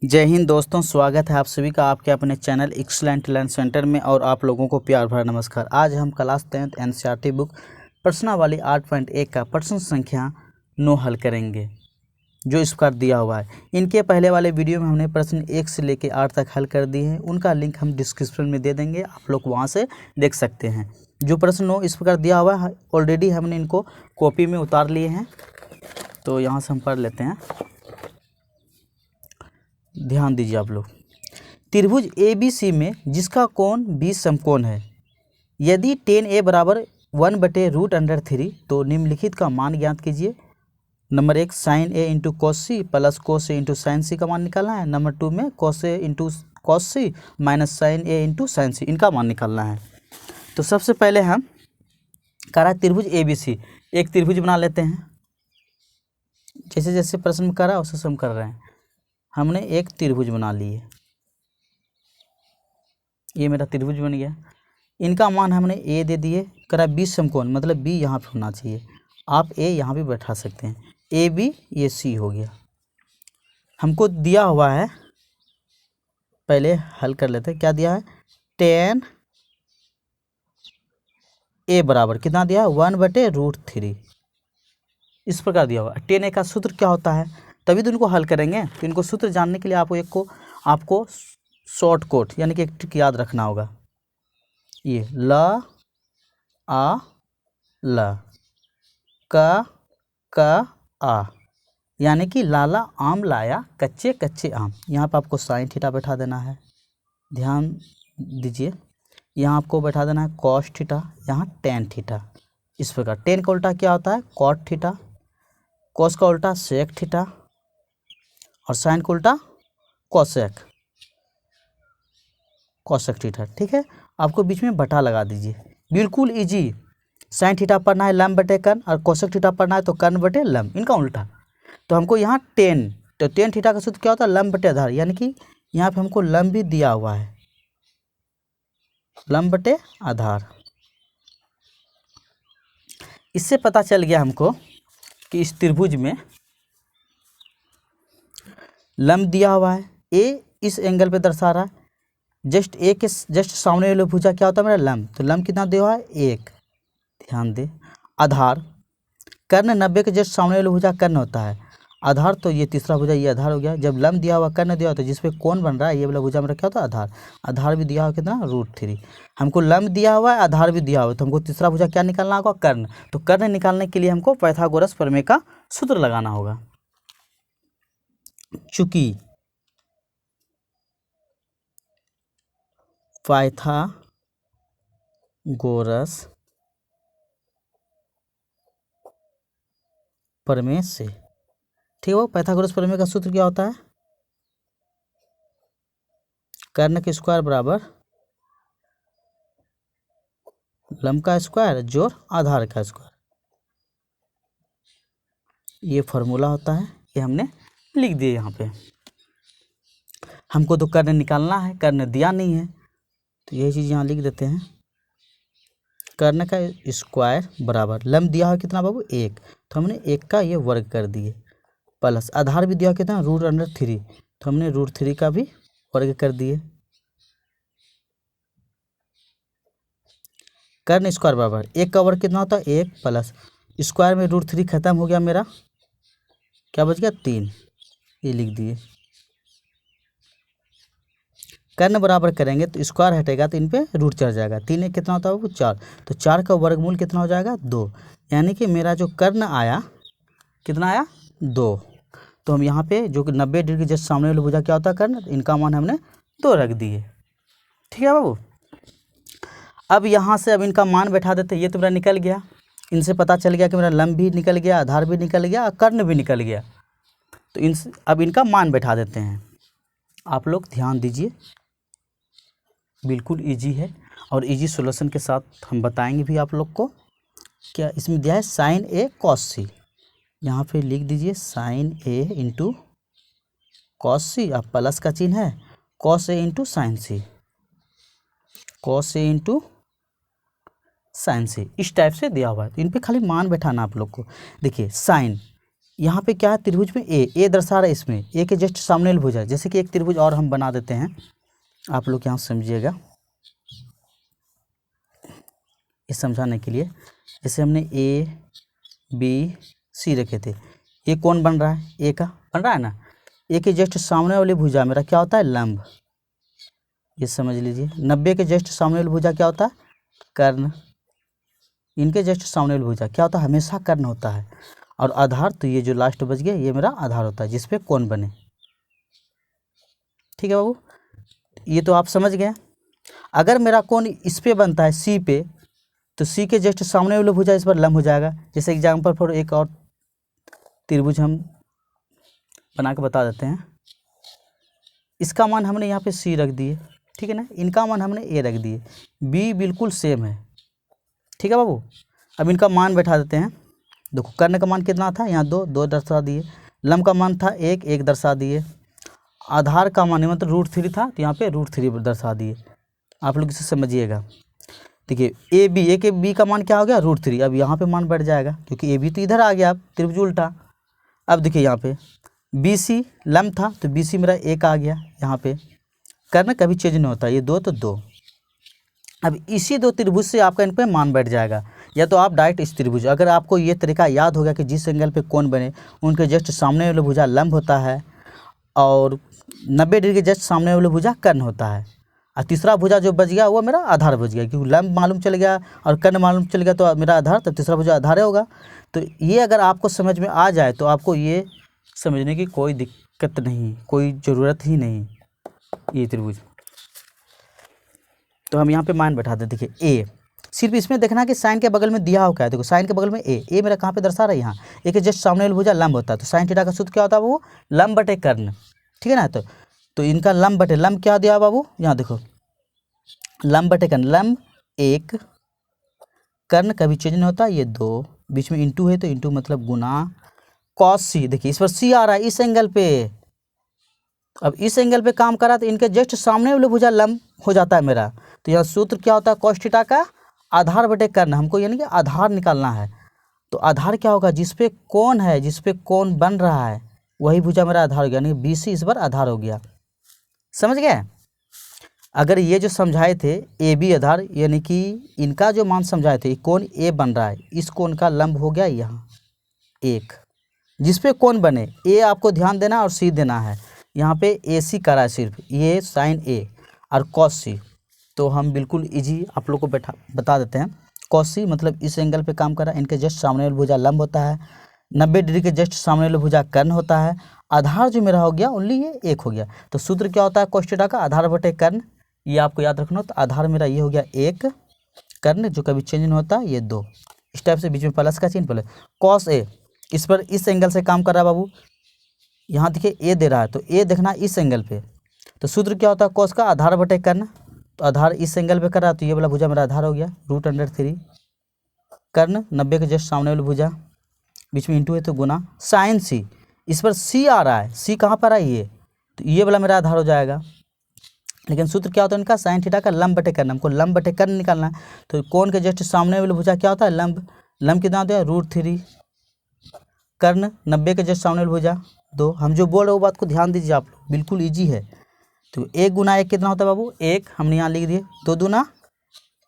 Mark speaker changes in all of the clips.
Speaker 1: जय हिंद दोस्तों, स्वागत है आप सभी का आपके अपने चैनल एक्सीलेंट लर्न सेंटर में। और आप लोगों को प्यार भरा नमस्कार। आज हम क्लास 10th एनसीईआरटी बुक प्रश्नावली 8.1 का प्रश्न संख्या 9 हल करेंगे, जो इस प्रकार दिया हुआ है। इनके पहले वाले वीडियो में हमने प्रश्न 1 से लेकर 8 तक हल कर दिए हैं। उनका लिंक हम डिस्क्रिप्शन में दे देंगे, आप लोग वहाँ से देख सकते हैं। जो प्रश्न 9 इस प्रकार दिया हुआ है, ऑलरेडी हमने इनको कॉपी में उतार लिए हैं, तो यहाँ से हम पढ़ लेते हैं। ध्यान दीजिए आप लोग। त्रिभुज ABC में जिसका कोण 20 समकोण है, यदि tan A बराबर 1/√3 तो निम्नलिखित का मान ज्ञात कीजिए। Number 1 sin A into cos C plus cos A into sin C का मान निकालना है। नंबर 2 में cos A into cos C minus sin A into sin C इनका मान निकालना है। तो सबसे पहले हम कह रहा है त्रिभुज ABC, एक त्रिभुज बना लेते हैं। जैसे जैसे प्रश्न में कर रहा है उसे हम कर रहे हैं। हमने एक त्रिभुज बना लिए, ये मेरा त्रिभुज बन गया। इनका मान हमने A दे दिए, करा 20 समकोण, मतलब B यहाँ पे होना चाहिए। आप A यहाँ पे बैठा सकते हैं। AB ये C हो गया। हमको दिया हुआ है, पहले हल कर लेते हैं। क्या दिया है? tan A बराबर कितना दिया है? 1/√3 इस प्रकार दिया हुआ है। tan A का सूत्र क्या होता है, तभी तो इनको हल करेंगे। तो इनको सूत्र जानने के लिए आपको शॉर्ट कोट यानी कि एक ट्रिक याद रखना होगा। ये ल आ ल क आ, यानी कि लाला आम लाया कच्चे कच्चे आम। यहाँ पर आपको साइन थीटा बैठा देना है। ध्यान दीजिए, यहाँ आपको बैठा देना है कॉस थीटा, यहाँ टेन थीटा। इस प्रकार टेन का उल्टा क्या होता है? Cot theta. कॉस का उल्टा सेक थीटा, और साइन का उल्टा कोसेक थीटा। ठीक है, आपको बीच में बटा लगा दीजिए, बिल्कुल इजी। साइन थीटा पढ़ना है लंब बटे कर्ण, और कोसेक थीटा पढ़ना है तो कर्ण बटे लंब, इनका उल्टा। तो हमको यहाँ तो टेन थीटा का सूत्र क्या होता है? लंब बटे आधार, यानी कि यहाँ पे हमको लंब भी दिया हुआ है, लंब बटे आधार। इससे पता चल गया हमको कि इस त्रिभुज में लंब दिया हुआ है। ए इस एंगल पे दर्शा रहा है, जस्ट ए के जस्ट सामने वाले भुजा क्या होता है? मेरा लंब। तो लंब कितना दिया हुआ है? 1। ध्यान दे। आधार कर्ण 90 के जस्ट सामने वाले भुजा कर्ण होता है। आधार तो ये तीसरा भुजा, ये आधार हो गया। जब लंब दिया हुआ कर्ण दिया हुआ, तो जिसपे कोण बन रहा है ये वाला भुजा मेरा क्या होता है? आधार। आधार भी दिया हुआ कितना? √3। हमको लंब दिया हुआ है, आधार भी दिया हुआ है, तो हमको तीसरा भुजा क्या निकालना होगा? कर्ण। तो कर्ण निकालने के लिए हमको पाइथागोरस प्रमेय का सूत्र लगाना होगा। चूंकि पाइथागोरस प्रमेय से, ठीक है, पाइथागोरस प्रमेय का सूत्र क्या होता है? कर्ण के स्क्वायर बराबर लंब का स्क्वायर जोड़ आधार का स्क्वायर, ये फॉर्मूला होता है। ये हमने लिख दिए यहाँ पे। हमको तो कर्ण निकालना है, कर्ण दिया नहीं है, तो यही चीज़ यहाँ लिख देते हैं। कर्ण का स्क्वायर बराबर लंब दिया है कितना बाबू? 1, तो हमने 1 का ये वर्ग कर दिए, प्लस आधार भी दिया कितना? √3, तो हमने √3 का भी वर्ग कर दिए। कर्ण स्क्वायर बराबर 1 का वर्ग कितना होता है? 1 प्लस स्क्वायर में √3 खत्म हो गया, मेरा क्या बच गया? 3, ये लिख दिए। कर्ण बराबर करेंगे तो स्क्वायर हटेगा तो इन पे रूट चढ़ जाएगा। 3 कितना होता है वो? 4, तो 4 का वर्गमूल कितना हो जाएगा? 2, यानी कि मेरा जो कर्ण आया कितना आया? 2। तो हम यहाँ पे जो कि 90 डिग्री के जस्ट सामने वाले भुजा क्या होता है? कर्ण। इनका मान हमने 2 रख दिए। ठीक है बाबू। अब यहाँ से अब इनका मान बैठा देते। ये तो मेरा निकल गया, इनसे पता चल गया कि मेरा लंब भी निकल गया, आधार भी निकल गया, और कर्ण भी निकल गया। तो अब इनका मान बैठा देते हैं। आप लोग ध्यान दीजिए, बिल्कुल इजी है, और इजी सॉल्यूशन के साथ हम बताएंगे भी आप लोग को। क्या इसमें दिया है? साइन A cos C, यहाँ पे लिख दीजिए साइन A इंटू कॉस सी, अब प्लस का चिन्ह है, cos A into sine C, cos A into sine C, इस टाइप से दिया हुआ है। तो इन पे खाली मान बैठाना आप लोग को। देखिए साइन यहाँ पे क्या है, त्रिभुज में ए दर्शा रहा है, इसमें ए के जस्ट सामने वाली भुजा। जैसे कि एक त्रिभुज और हम बना देते हैं, आप लोग यहाँ समझिएगा इस समझाने के लिए। जैसे हमने ए बी सी रखे थे, ये कौन बन रहा है, ए का बन रहा है ना। ए के जस्ट सामने वाली भुजा मेरा क्या होता है, लंब, ये समझ लीजिए। 90 के जस्ट सामने वाली भुजा क्या होता है, कर्ण। इनके जस्ट सामने वाली भुजा क्या होता है, हमेशा कर्ण होता है। और आधार, तो ये जो लास्ट बच गया ये मेरा आधार होता है जिसपे कोण बने। ठीक है बाबू, ये तो आप समझ गए। अगर मेरा कोण इस पे बनता है सी पे, तो सी के जस्ट सामने वाली भुजा इस पर लंब हो जाएगा। जैसे एग्जाम्पल फॉर एक और त्रिभुज हम बना के बता देते हैं। इसका मान हमने यहाँ पे सी रख दिए, ठीक है ना, इनका मान हमने ए रख दिए, बी बिल्कुल सेम है। ठीक है बाबू, अब इनका मान बैठा देते हैं। देखो कर्ण का मान कितना था, यहाँ दो दर्शा दिए। लंब का मान था एक दर्शा दिए। आधार का मान मतलब √3 था, तो यहाँ पे √3 दर्शा दिए। आप लोग इसे समझिएगा। देखिए ए के बी का मान क्या हो गया, √3। अब यहाँ पे मान बढ़ जाएगा क्योंकि ए बी तो इधर आ गया, अब त्रिभुज उल्टा। अब देखिए यहाँ पे बी सी लंब था, तो बी सी मेरा एक आ गया। यहाँ पे कर्ण कभी चेंज नहीं होता, ये 2 तो 2। अब इसी 2 त्रिभुज से आपका इन पे मान बैठ जाएगा। या तो आप डायरेक्ट इस त्रिभुज, अगर आपको ये तरीका याद हो गया कि जिस एंगल पे कोण बने उनके जस्ट सामने वाला भुजा लंब होता है और 90 डिग्री के जस्ट सामने वाला भुजा कर्ण होता है। और तीसरा भुजा जो बच गया वो मेरा आधार बच गया, क्योंकि लंब मालूम चल गया और कर्ण मालूम चल गया तो मेरा आधार, तो तीसरा भुजा आधार होगा। तो ये अगर आपको समझ में आ जाए तो आपको ये समझने की कोई दिक्कत नहीं, कोई ज़रूरत ही नहीं ये त्रिभुज। तो हम यहाँ पे मान बैठा दें। देखिए ए, सिर्फ इसमें देखना कि साइन के बगल में दिया हो क्या है। देखो साइन के बगल में ए मेरा कहाँ पे दर्शा रहा है, यहाँ। ए के जस्ट सामने वाली भुजा लंब होता है, तो साइन थीटा का सूत्र क्या होता है वो, लंब बटे कर्ण। ठीक है ना, तो इनका लंब बटे लंब क्या दिया बाबू, यहाँ देखो लंब बटे कर्ण, लंब 1, कर्ण कभी चेंज नहीं होता, ये 2, बीच में इंटू है तो इंटू मतलब गुना। कॉस सी, देखिए इस पर सी आ रहा है इस एंगल पे। अब इस एंगल पे काम करा तो इनके जस्ट सामने वाले भुजा लंब हो जाता है मेरा। तो यह सूत्र क्या होता है, कॉस थीटा का आधार बटे कर्ण। हमको यानी कि आधार निकालना है। तो आधार क्या होगा, जिस पे कोण है, जिस पे कोण बन रहा है वही भुजा मेरा आधार हो गया, यानी बी सी इस पर आधार हो गया। समझ गए। अगर ये जो समझाए थे ए बी आधार, यानी कि इनका जो मान समझाए थे, कोण ए बन रहा है, इस कोण का लंब हो गया यहाँ एक, जिस पे कोण बने। ए आपको ध्यान देना और सी देना है। यहाँ पे ए सी करा है सिर्फ, ये साइन ए और कॉस सी। तो हम बिल्कुल इजी आप लोग को बता देते हैं। कॉस सी मतलब इस एंगल पे काम कर रहा है, इनके जस्ट सामने वाली भुजा लंब होता है, 90 डिग्री के जस्ट सामने वाली भुजा कर्ण होता है। आधार जो मेरा हो गया ओनली ये 1 हो गया। तो सूत्र क्या होता है, कॉस थीटा का आधार बटे कर्ण, ये आपको याद रखना। तो आधार मेरा ये हो गया 1, कर्ण जो कभी चेंज नहीं होता ये 2। इस टाइप से बीच में प्लस का चिन्ह, प्लस कॉस ए इस पर इस एंगल से काम कर रहा है बाबू। यहाँ देखिए ए दे रहा है, तो ए देखना इस एंगल पे। तो सूत्र क्या होता है, कॉस का आधार बटे कर्ण। तो आधार इस एंगल पे कर रहा है, तो ये वाला भुजा मेरा आधार हो गया √3। कर्ण 90 के जस्ट सामने वाली भुजा, बीच में इंटू है तो गुना। साइन सी, इस पर सी आ रहा है, सी कहाँ पर है ये, तो ये वाला मेरा आधार हो जाएगा। लेकिन सूत्र क्या होता है इनका, साइन थीटा का लंब बटे कर्ण। हमको लंब बटे कर्ण निकालना है। तो कोण के जस्ट सामने वाली भुजा क्या होता है, लंब। लंब कितना होता है, √3। कर्ण 90 के जस्ट सामने वाली भुजा 2। हम जो बोल रहे हैं वो बात को ध्यान दीजिए आप लोग, बिल्कुल ईजी है। तो 1 गुना 1 कितना होता है बाबू, 1 हमने यहाँ लिख दिए। 2 दूना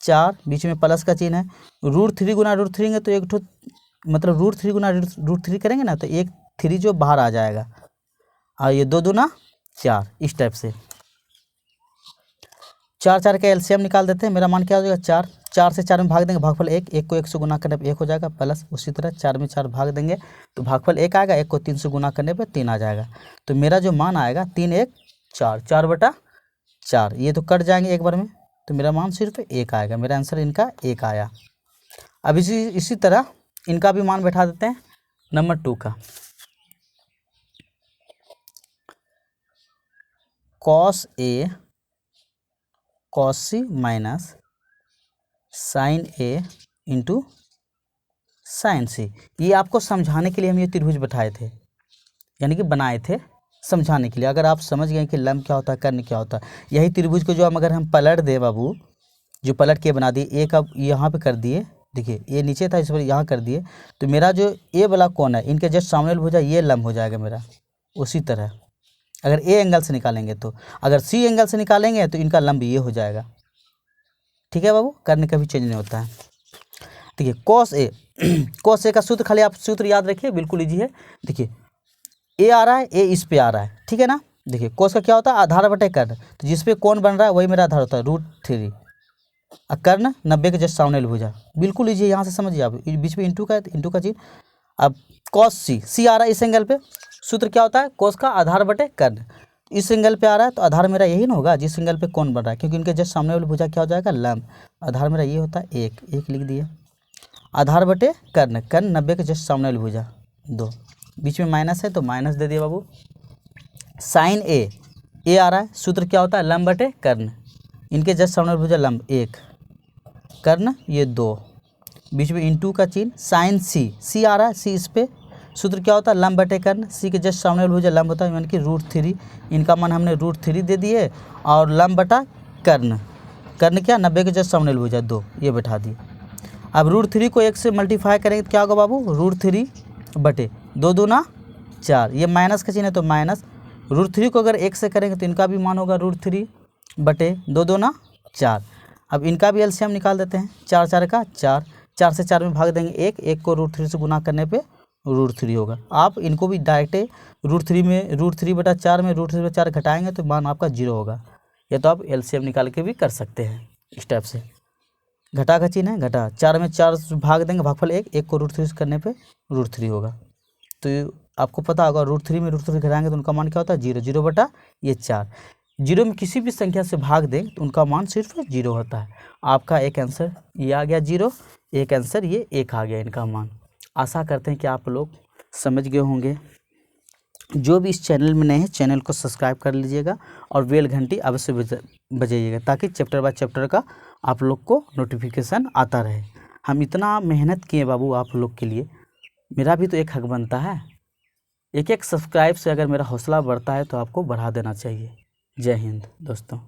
Speaker 1: 4, बीच में प्लस का चिन्ह है। √3 गुना √3 तो एक मतलब √3 गुना √3 करेंगे ना, तो 1 3 जो बाहर आ जाएगा, और ये 2 दूना 4, इस टाइप से। 4 4 का एलसीएम निकाल देते हैं। मेरा मान क्या हो जाएगा, 4। 4 से 4 में भाग देंगे, भागफल 1। 1 को 1 से गुना करने पर 1 हो जाएगा, प्लस उसी तरह 4 में 4 भाग देंगे तो भागफल 1 आएगा। 1 को 3 से गुना करने पर 3 आ जाएगा। तो मेरा जो मान आएगा 3 1 4, 4 बटा 4। ये तो कट जाएंगे एक बार में, तो मेरा मान सिर्फ 1 आएगा। मेरा आंसर इनका 1 आया। अब इसी तरह इनका भी मान बैठा देते हैं नंबर 2 का। Cos A cos C minus sign A into sine सी। ये आपको समझाने के लिए हम ये त्रिभुज बैठाए थे, यानी कि बनाए थे समझाने के लिए। अगर आप समझ गए कि लंब क्या होता है, कर्ण क्या होता है, यही त्रिभुज को जो हम अगर हम पलट दें बाबू, जो पलट के बना दिए, एक अब यहाँ पे कर दिए देखिए ये नीचे था, इस पर यहाँ कर दिए, तो मेरा जो ए वाला कोण है इनके जस्ट सामने वाला भुजा ये लंब हो जाएगा मेरा। उसी तरह अगर ए एंगल से निकालेंगे, तो अगर सी एंगल से निकालेंगे तो इनका लंब ये हो जाएगा। ठीक है बाबू, कर्ण कभी चेंज नहीं होता है। देखिए कॉस ए कॉस ए का सूत्र खाली आप सूत्र याद रखिए, बिल्कुल ईजी है। देखिए ए आ रहा है, ए इस पे आ रहा है, ठीक है ना। देखिए कॉस का क्या होता है, आधार बटे कर्ण, तो जिस पे कोण बन रहा है वही मेरा आधार होता है, √3। कर्ण 90 के जस्ट सामने वाली भुजा, बिल्कुल ईजी है, यहाँ से समझिए आप, बीच में इंटू का चिन्ह। अब कॉस सी आ रहा है इस एंगल पे, सूत्र क्या होता है, कॉस का आधार बटे कर्ण। इस एंगल पे आ रहा है तो आधार मेरा यही ना होगा जिस एंगल पे कोण बन रहा है, क्योंकि इनके जस्ट सामने वाली भुजा क्या हो जाएगा, लंब। आधार मेरा ये होता है 1 लिख दिए, आधार बटे कर्ण, कर्ण 90 के जस्ट सामने वाली भुजा 2, बीच में माइनस है तो माइनस दे दिए बाबू। साइन ए आ रहा है, सूत्र क्या होता है, लंब बटे कर्ण, इनके जस्ट सामने वाली भुजा लंब 1, कर्ण ये 2, बीच में इंटू का चिन्ह। साइन सी आ रहा है, सी इस पे, सूत्र क्या होता है, लंब बटे कर्ण, सी के जस्ट सामने वाली भुजा लंब होता है, यानी कि √3, इनका मान हमने √3 दे दिए, और लंब बटा कर्ण, कर्ण क्या 90 के जस्ट सामने वाली भुजा 2, ये बैठा दिए। अब √3 को 1 से मल्टीप्लाई करेंगे तो क्या होगा बाबू, √3 बटे 2 दूना 4, ये माइनस का चिन्ह है तो माइनस। √3 को अगर 1 से करेंगे तो इनका भी मान होगा √3 बटे 2 दूना 4। अब इनका भी एलसीएम निकाल देते हैं, 4 4 का 4, 4 से 4 में भाग देंगे 1 को √3 से गुना करने पे √3 होगा। आप इनको भी डायरेक्ट √3 बटा 4 में √3 बटा 4 घटाएंगे तो मान आपका 0 होगा। या तो आप एलसीएम निकाल के भी कर सकते हैं इस टाइप से। घटा का चिन्ह है, घटा, 4 में 4 भाग देंगे, भागफल 1 को √3 से करने पे √3 होगा। तो आपको पता होगा √3 में √3 घटाएंगे तो उनका मान क्या होता है, 0, 0 बटा ये 4। 0 में किसी भी संख्या से भाग दें तो उनका मान सिर्फ 0 होता है। आपका एक आंसर ये आ गया 0, एक आंसर ये 1 आ गया इनका मान। आशा करते हैं कि आप लोग समझ गए होंगे। जो भी इस चैनल में नए हैं, चैनल को सब्सक्राइब कर लीजिएगा और बेल घंटी अवश्य बजाइएगा, ताकि चैप्टर बाय चैप्टर का आप लोग को नोटिफिकेशन आता रहे। हम इतना मेहनत किए बाबू आप लोग के लिए, मेरा भी तो एक हक बनता है। एक सब्सक्राइब से अगर मेरा हौसला बढ़ता है तो आपको बढ़ा देना चाहिए। जय हिंद दोस्तों।